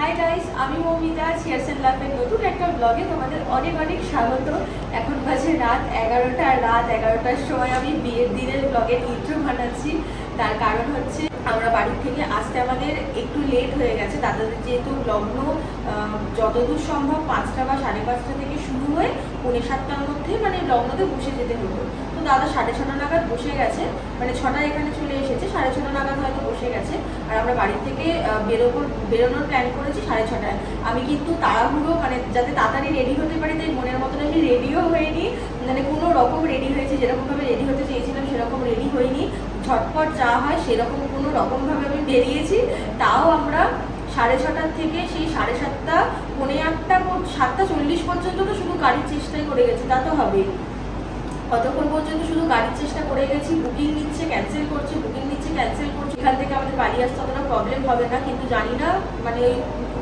Hi guys, আমি Moumita cheers and লাভের নতুন একটা ব্লগে তোমাদের অনেক অনেক স্বাগত। এখন বাজে রাত 11টা, আর রাত 11টার সময় আমি বিয়ের দিনের ব্লগের ইন্ট্রো বানাচ্ছি। তার কারণ হচ্ছে আমরা বাড়ি থেকে আসতে আমাদের একটু লেট হয়ে গেছে। দাদাদের যেহেতু লগ্ন যতদূর সম্ভব 5টা বা 5:30 থেকে শুরু হয়ে 6:45টার মধ্যে মানে লগ্নতে বসে যেতে হতো। তো দাদা 6:30 নাগাদ বসে গেছে, মানে 6টায় এখানে চলে এসেছে, 6:30 নাগাদ হয়তো বসে গেছে। আর আমরা বাড়ি থেকে বেরোনোর প্ল্যান করেছি 6:30টায়। আমি কিন্তু তাড়াহুড়ো, মানে যাতে তাড়াতাড়ি রেডি হতে পারি, তাই মনের মতন আমি রেডিও হইনি, মানে কোনো রকম রেডি হয়েছি, যেরকমভাবে রেডি হতে চেয়েছিলাম সেরকম রেডি হইনি। ঝটপট যা হয় সেরকম কোনো রকমভাবে আমি বেরিয়েছি। তাও আমরা 6:30 থেকে সেই 7:30, 7:45, 7:40 পর্যন্ত তো শুধু গাড়ির চেষ্টাই করে গেছি, তা তো হবেই। কতক্ষণ পর্যন্ত শুধু গাড়ির চেষ্টা করে গেছি। বুকিং নিচ্ছে, ক্যান্সেল করছে, বুকিং নিচ্ছে, ক্যান্সেল করছে। এখান থেকে আমাদের বাড়ি আসতে অতটা প্রবলেম হবে না, কিন্তু জানি না মানে ওই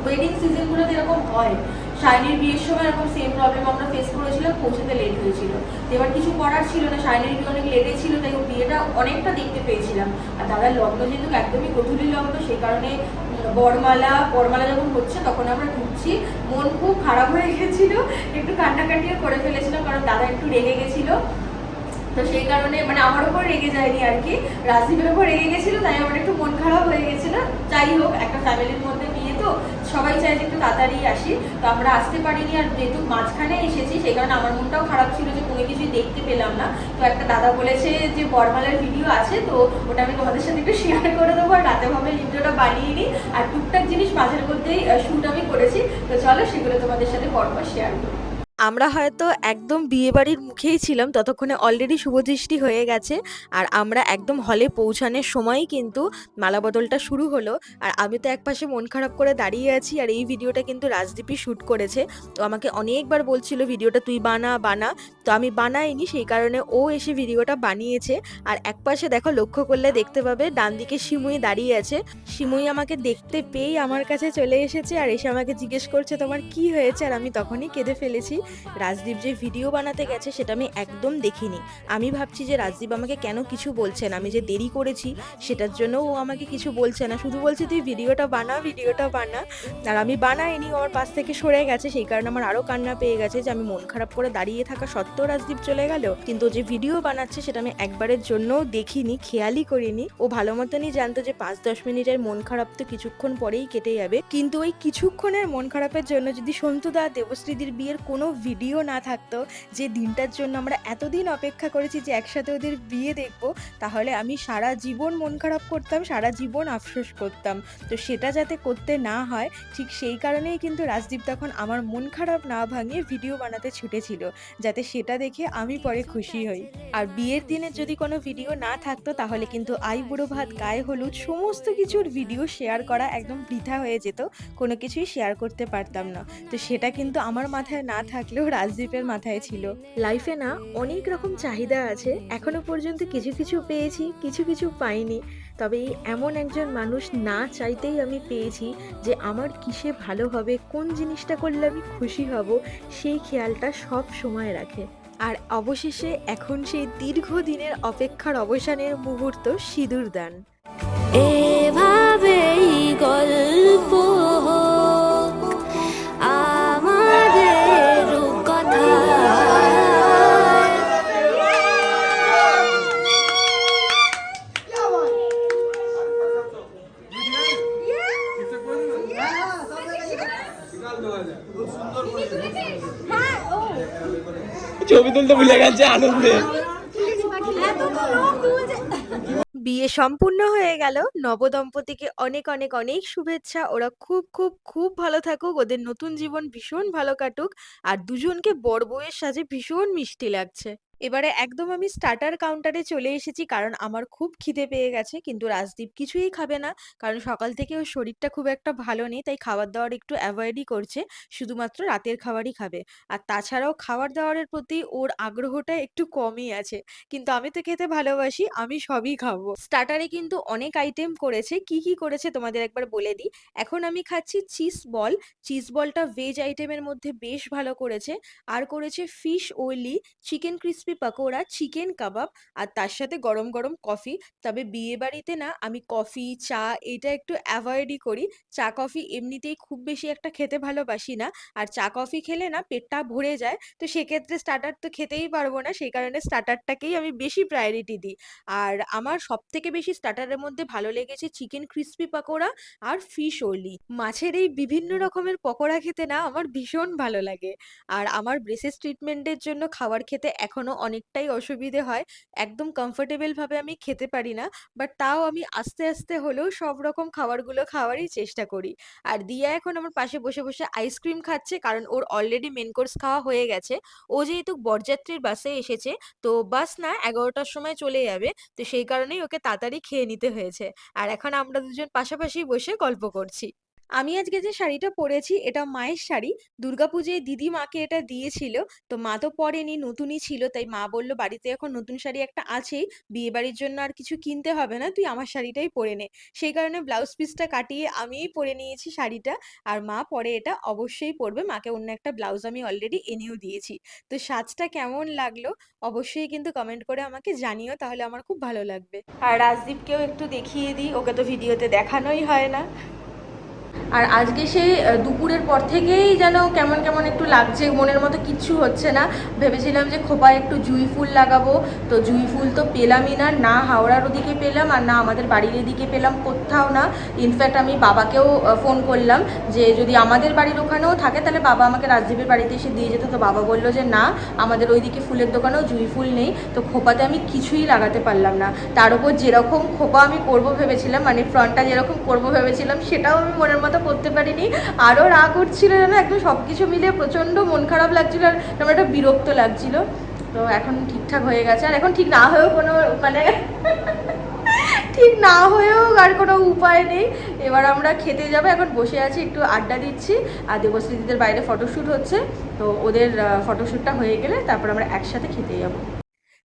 ওয়েডিং সিজনগুলোতে এরকম হয়। শাইনির বিয়ের সময় এরকম সেম প্রবলেম আমরা ফেস করেছিলাম, পৌঁছতে লেট হয়েছিল। এবার কিছু করার ছিল না, শাইনির বিয়ে অনেক লেটে ছিল, তাই বিয়েটা অনেকটা দেখতে পেয়েছিলাম। আর দাদার লগ্ন যেহেতু একদমই গধূলি লগ্ন, সেই কারণে বরমালা যখন হচ্ছে তখন আমরা ঢুকছি, মন খুব খারাপ হয়ে গেছিল, একটু কান্নাকাটিও করে ফেলেছিলাম, কারণ দাদা একটু রেগে গেছিল। তো সেই কারণে মানে আমার উপর রেগে যায়নি আর কি, রাজদীপের উপর রেগে গেছিল, তাই আমার একটু মন খারাপ হয়ে গেছিল। যাই হোক, একটা ফ্যামিলির মধ্যে বিয়ে তো সবাই চায় যে একটু তাড়াতাড়ি আসি, তো আমরা আসতে পারিনি। আর যেহেতু মাঝখানে এসেছি সেই কারণে আমার মনটাও খারাপ ছিল যে কোনো কিছুই দেখতে পেলাম না। তো একটা দাদা বলেছে যে বরমালার ভিডিও আছে, তো ওটা আমি তোমাদের সাথে একটু শেয়ার করে দেবো, আর রাতে ভাবে ইন্ট্রোটা বানিয়ে নিই। আর টুকটাক জিনিস মাঝের মধ্যেই শ্যুট আমি করেছি, তো চলো সেগুলো তোমাদের সাথে পরপর শেয়ার করি। আমরা হয়তো একদম বিয়েবাড়ির মুখেই ছিলাম, ততক্ষণে অলরেডি শুভদৃষ্টি হয়ে গেছে। আর আমরা একদম হলে পৌঁছানোর সময়ই কিন্তু মালাবদলটা শুরু হলো। আর আমি তো একপাশে মন খারাপ করে দাঁড়িয়ে আছি, আর এই ভিডিওটা কিন্তু রাজদীপই শ্যুট করেছে। তো আমাকে অনেকবার বলছিল ভিডিওটা তুই বানা বানা, তো আমি বানাইনি, সেই কারণে ও এসে ভিডিওটা বানিয়েছে। আর একপাশে দেখো, লক্ষ্য করলে দেখতে পাবে ডান দিকে সিমুই দাঁড়িয়ে আছে। সিমুই আমাকে দেখতে পেয়েই আমার কাছে চলে এসেছে, আর এসে আমাকে জিজ্ঞেস করছে তোমার কি হয়েছে, আর আমি তখনই কেঁদে ফেলেছি। রাজদীপ যে ভিডিও বানাতে গেছে সেটা আমি একদম দেখিনি। আমি ভাবছি যে রাজদীপ আমাকে কেন কিছু বলছে না, আমি যে দেরি করেছি সেটার জন্য ও আমাকে কিছু বলছে না, শুধু বলছে তুই ভিডিওটা বানা, ভিডিওটা বানা। আর আমি বানাইনি, ও আমার পাশ থেকে সরে গেছে, সেই কারণে আমার আরও কান্না পেয়ে গেছে যে আমি মন খারাপ করে দাঁড়িয়ে থাকা সত্ত্বেও রাজদীপ চলে গেল। কিন্তু ও যে ভিডিও বানাচ্ছে সেটা আমি একবারের জন্য দেখিনি, খেয়ালই করিনি। ও ভালো মতনই জানতো যে 5-10 মিনিটের মন খারাপ তো কিছুক্ষণ পরেই কেটে যাবে, কিন্তু ওই কিছুক্ষণের মন খারাপের জন্য যদি সন্তুদা দেবশ্রীদির বিয়ের কোনো ভিডিও না থাকতো, যে দিনটার জন্য আমরা এতদিন অপেক্ষা করেছি যে একসাথে ওদের বিয়ে দেখব, তাহলে আমি সারা জীবন মন খারাপ করতাম, সারা জীবন আফসোস করতাম। তো সেটা যাতে করতে না হয়, ঠিক সেই কারণেই কিন্তু রাজদীপ তখন আমার মন খারাপ না ভাঙিয়ে ভিডিও বানাতে ছুটেছিল, যাতে সেটা দেখে আমি পরে খুশি হই। আর বিয়ের দিনে যদি কোনো ভিডিও না থাকতো, তাহলে কিন্তু আইবুড়ো ভাত, গায়ে হলুদ, সমস্ত কিছুর ভিডিও শেয়ার করা একদম বৃথা হয়ে যেত, কোনো কিছুই শেয়ার করতে পারতাম না। তো সেটা কিন্তু আমার মাথায় না থাকলেও রাজদীপের মাথায় ছিল। লাইফে না অনেক রকম চাহিদা আছে, এখনো পর্যন্ত কিছু কিছু পেয়েছি, কিছু কিছু পাইনি। তবে এই এমন একজন মানুষ না চাইতেই আমি পেয়েছি, যে আমার কিসে ভালো হবে, কোন জিনিসটা করলে আমি খুশি হব, সেই খেয়ালটা সব সময় রাখে। আর অবশেষে এখন সেই দীর্ঘদিনের অপেক্ষার অবসানের মুহূর্ত, সিঁদুর দান। এভাবেই গল্প হোক আমাদের রূপকথা। ছবি তুলতে ভুলে গেছে আনন্দে। বিয়ে সম্পূর্ণ হয়ে গেল, নবদম্পতিকে অনেক অনেক অনেক শুভেচ্ছা। ওরা খুব খুব খুব ভালো থাকুক, ওদের নতুন জীবন ভীষণ ভালো কাটুক। আর দুজনকে বর বউয়ের সাজে ভীষণ মিষ্টি লাগছে। এবারে একদম আমি স্টার্টার কাউন্টারে চলে এসেছি, কারণ আমার খুব খিদে পেয়ে গেছে। কিন্তু রাজদীপ কিছুই খাবে না, কারণ সকাল থেকে ওর শরীরটা খুব একটা ভালো নেই, তাই খাবার দাবার একটু অ্যাভয়েডই করছে, শুধুমাত্র রাতের খাবারই খাবে। আর তাছাড়াও খাবার দাবারের প্রতি ওর আগ্রহটা একটু কমই আছে। কিন্তু আমি তো খেতে ভালোবাসি, আমি সবই খাবো। স্টার্টারে কিন্তু অনেক আইটেম করেছে, কি কি করেছে তোমাদের একবার বলে দিই। এখন আমি খাচ্ছি চিজ বল। চিজ বলটা ভেজ আইটেমের মধ্যে বেশ ভালো করেছে। আর করেছে ফিশ ওয়েলি, chicken crispy crispy pakora, chicken kebab আর তার সাথে গরম গরম কফি। তবে বিয়ে বাড়িতে না আমি কফি, চা এটা একটু অ্যাভয়েডই করি। চা কফি এমনিতেই খুব বেশি একটা খেতে ভালোবাসি না। আর চা কফি খেলে না পেটটা ভরে যায়। তো সেক্ষেত্রে স্টার্টার তো খেতেই পারবো না। সেই কারণে স্টার্টারটাকেই আমি বেশি প্রায়োরিটি দিই। আর আমার সবথেকে বেশি স্টার্টারের মধ্যে ভালো লেগেছে চিকেন ক্রিস্পি পাকোড়া আর ফিশ ওলি। মাছের এই বিভিন্ন রকমের পকোড়া খেতে না আমার ভীষণ ভালো লাগে। আর আমার ব্রেসেস ট্রিটমেন্টের জন্য খাবার খেতে এখনো অনেকটাই অসুবিধে হয়। একদম কমফোর্টেবল ভাবে আমি খেতে পারি না। বাট তাও আমি আস্তে, আস্তে হলেও সব রকম খাবারগুলো খাওয়ারই চেষ্টা করি। আর দিয়া এখন আমার পাশে বসে, বসে আইসক্রিম খাচ্ছে কারণ ওর অলরেডি মেইন কোর্স খাওয়া হয়ে গেছে। ও যেহেতু বরযাত্রীর বাসে এসেছে, তো বাস না ১১টার সময় চলে যাবে। তো সেই কারণেই ওকে তাড়াতাড়ি খেয়ে নিতে হয়েছে। আর এখন আমরা দুজন পাশাপাশি বসে গল্প করছি। আমি আজকে যে শাড়িটা পরেছি এটা মায়ের শাড়ি। দুর্গাপুজোয় দিদি মাকে এটা দিয়েছিল। তো মা তো পরেনি, নতুনই ছিল। তাই মা বলল, "বাড়িতে এখন নতুন শাড়ি একটা আছেই। বিয়েবাড়ির জন্য আর কিছু কিনতে হবে না। তুই আমার শাড়িটাই পরে নে।" সেই কারণে ব্লাউজ পিসটা কাটিয়ে আমিই পরে নিয়েছি শাড়িটা। আর মা পরে এটা অবশ্যই পরবে। মাকে অন্য একটা ব্লাউজ আমি অলরেডি এনেও দিয়েছি। তো সাজটা কেমন লাগলো অবশ্যই কিন্তু কমেন্ট করে আমাকে জানিও, তাহলে আমার খুব ভালো লাগবে। আর রাজদীপকেও একটু দেখিয়ে দিই, ওকে তো ভিডিওতে দেখানোই হয় না। আর আজকে সেই দুপুরের পর থেকেই যেন কেমন কেমন একটু লাগছে, মনের মতো কিচ্ছু হচ্ছে না। ভেবেছিলাম যে খোপায় একটু জুঁই ফুল লাগাবো, তো জুঁই ফুল তো পেলামই না, না হাওড়ার ওদিকে পেলাম আর না আমাদের বাড়ির এদিকে পেলাম, কোথাও না। ইনফ্যাক্ট আমি বাবাকেও ফোন করলাম যে যদি আমাদের বাড়ির ওখানেও থাকে তাহলে বাবা আমাকে রাজদীপের বাড়িতে এসে দিয়ে যেত। তো বাবা বললো যে না, আমাদের ওইদিকে ফুলের দোকানেও জুঁই ফুল নেই। তো খোপাতে আমি কিছুই লাগাতে পারলাম না। তার উপর যেরকম খোপা আমি করবো ভেবেছিলাম, মানে ফ্রন্টটা যেরকম করবো ভেবেছিলাম সেটাও আমি মনের মতো করতে পারিনি। আরও রাগ উঠছিল যেন, একদম সব কিছু মিলিয়ে প্রচণ্ড মন খারাপ লাগছিল আর আমার একটা বিরক্ত লাগছিল। তো এখন ঠিকঠাক হয়ে গেছে। আর এখন ঠিক না হয়েও কোনো মানে ঠিক না হয়েও আর কোনো উপায় নেই। এবার আমরা খেতে যাবো। এখন বসে আছি, একটু আড্ডা দিচ্ছি। আর দেবশ্রীদিদের বাইরে ফটোশ্যুট হচ্ছে, তো ওদের ফটোশ্যুটটা হয়ে গেলে তারপর আমরা একসাথে খেতে যাবো।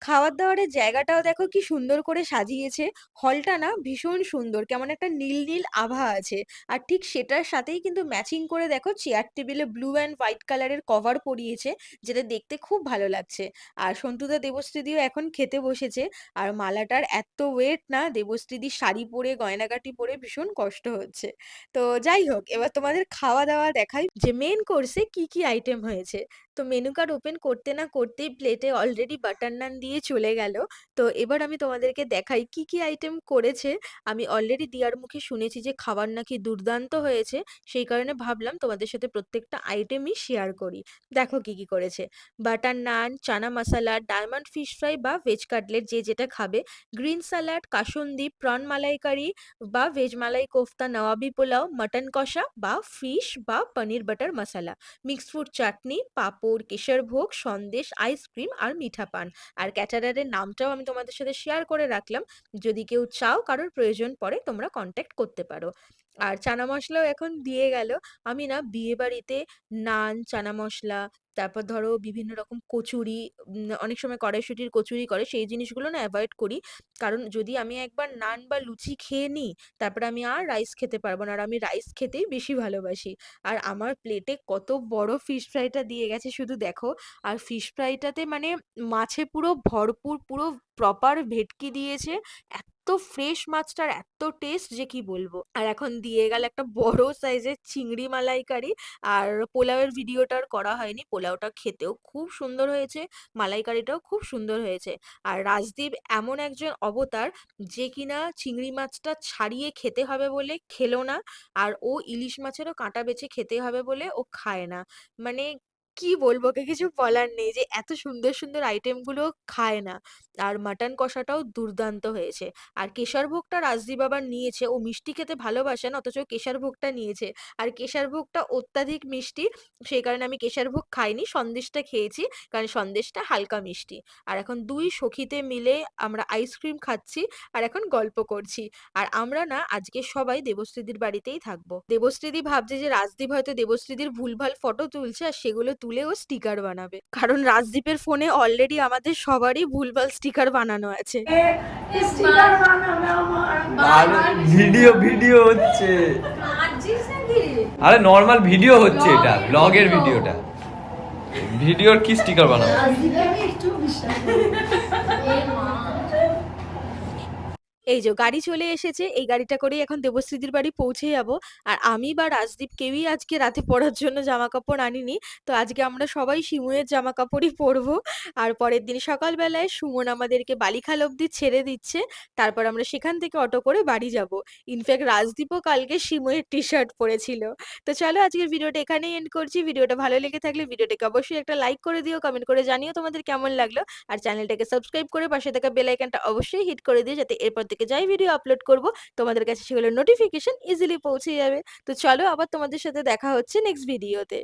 খাওয়ার দাওয়ারের জায়গাটাও দেখো কি সুন্দর করে সাজিয়েছে। হলটা না ভীষণ সুন্দর, কেমন একটা নীল নীল আভা আছে। আর ঠিক সেটার সাথেই কিন্তু ম্যাচিং করে দেখো চেয়ার টেবিলে ব্লু অ্যান্ড হোয়াইট কালারের কভার পরিয়েছে, যেটা দেখতে খুব ভালো লাগছে। আর সন্তুদা দেবশ্রীদিও এখন খেতে বসেছে। আর মালাটার এত ওয়েট না, দেবশ্রীদির শাড়ি পরে গয়নাগাটি পরে ভীষণ কষ্ট হচ্ছে। তো যাই হোক, এবার তোমাদের খাওয়া দাওয়া দেখাই যে মেন কোর্সে কি কি আইটেম হয়েছে। তো মেনু কার্ড ওপেন করতে না করতেই প্লেটে অলরেডি বাটার নান দিয়ে চলে গেল। তো এবার আমি তোমাদেরকে দেখাই কি কি আইটেম করেছে। আমি অলরেডি দিয়ার মুখে শুনেছি যে খাবার নাকি দুর্দান্ত হয়েছে। সেই কারণে ভাবলাম তোমাদের সাথে প্রত্যেকটা আইটেমই শেয়ার করি। দেখো কি কি করেছে। বাটার নান, chana masala, diamond fish fry বা ভেজ কাটলেট যে যেটা খাবে, গ্রিন স্যালাড, কাসুন্দি, প্রন মালাইকারি বা ভেজ মালাই কোফতা, নওয়াবি পোলাও, মটন কষা বা ফিশ বা পনির বাটার মশলা, মিক্সড ফ্রুট চাটনি, পাঁপড়, কেশরভোগ, সন্দেশ, আইসক্রিম আর মিঠা পান। আর ক্যাটারারের নামটাও আমি তোমাদের সাথে শেয়ার করে রাখলাম। যদি কেউ চাও, কারোর প্রয়োজন পড়ে, তোমরা কন্ট্যাক্ট করতে পারো। আর চানা মশলাও এখন দিয়ে গেল। আমি না বিয়ে বাড়িতে নান, চানা মশলা, তারপর ধরো বিভিন্ন রকম কচুরি, অনেক সময় কড়াইশুঁটির কচুরি করে, সেই জিনিসগুলো না অ্যাভয়েড করি। কারণ যদি আমি একবার নান বা লুচি খেয়ে নিই, তারপরে আমি আর রাইস খেতে পারবো না। আর আমি রাইস খেতেই বেশি ভালোবাসি। আর আমার প্লেটে কত বড় ফিশ ফ্রাইটা দিয়ে গেছে শুধু দেখো। আর ফিশ ফ্রাইটাতে মানে মাছে পুরো ভরপুর, পুরো প্রপার ভেটকি দিয়েছে। এত ফ্রেশ মাছটার এত টেস্ট যে কি বলবো। আর এখন দিয়ে গেল একটা বড় সাইজের চিংড়ি মালাইকারি। আর পোলাওয়ের ভিডিওটা আর করা হয়নি। পোলাওটা খেতেও খুব সুন্দর হয়েছে, মালাইকারিটাও খুব সুন্দর হয়েছে। আর রাজদীপ এমন একজন অবতার যে কিনা চিংড়ি মাছটা ছাড়িয়ে খেতে হবে বলে খেলো না। আর ও ইলিশ মাছেরও কাঁটা বেছে খেতে হবে বলে ও খায় না। মানে কি বলবো, ওকে কিছু বলার নেই যে এত সুন্দর সুন্দর আইটেম গুলো খায় না। আর মাটন কষাটাও দুর্দান্ত হয়েছে। আর কেশর ভোগটা রাজদীপ আবার নিয়েছে, ও মিষ্টি খেতে ভালোবাসে না, অথচ কেশর ভোগটা নিয়েছে। আর কেশর ভোগটা অত্যাধিক মিষ্টি, সেই কারণে আমি কেশর ভোগ খাইনি, সন্দেশটা খেয়েছি, কারণ সন্দেশটা হালকা মিষ্টি। আর এখন দুই সখীতে মিলে আমরা আইসক্রিম খাচ্ছি আর এখন গল্প করছি। আর আমরা না আজকে সবাই দেবশ্রীদির বাড়িতেই থাকবো। দেবশ্রীদি ভাবছে যে রাজদীপ হয়তো দেবশ্রীদির ভুলভাল ফটো তুলছে আর সেগুলো তুলে ও স্টিকার বানাবে, কারণ রাজদীপের ফোনে অলরেডি আমাদের সবারই ভুলভাল স্টিকার বানানো আছে। ভিডিও ভিডিও হচ্ছে, আরে নর্মাল ভিডিও হচ্ছে, এটা ব্লগের ভিডিওটা। ভিডিওর কি স্টিকার বানাবো? এই যে গাড়ি চলে এসেছে, এই গাড়িটা করেই এখন দেবশ্রীদির বাড়ি পৌঁছে যাব। আর আমি বা রাজদীপ কেউই আজকে রাতে পরার জন্য জামাকাপড় আনিনি। তো আজকে আমরা সবাই শিমুয়ের জামাকাপড়ই পরবো। আর পরের দিন সকালবেলায় সুমন আমাদেরকে বালিখাল অব্দি ছেড়ে দিচ্ছে। তারপর আমরা সেখান থেকে অটো করে বাড়ি যাব। ইনফ্যাক্ট রাজদীপও কালকে শিমুয়ের টি-শার্ট পরেছিল। তো চলো আজকের ভিডিওটা এখানেই এন্ড করছি। ভিডিওটা ভালো লেগে থাকলে ভিডিওটাকে অবশ্যই একটা লাইক করে দিও, কমেন্ট করে জানিও তোমাদের কেমন লাগলো। আর চ্যানেলটাকে সাবস্ক্রাইব করে পাশে থাকা বেল আইকনটা অবশ্যই হিট করে দিও, যাতে এরপর থেকে যাই ভিডিও আপলোড করব তোমাদের কাছে সেগুলোর নোটিফিকেশন ইজিলি পৌঁছে যাবে। তো চলো আবার তোমাদের সাথে দেখা হচ্ছে নেক্সট ভিডিওতে।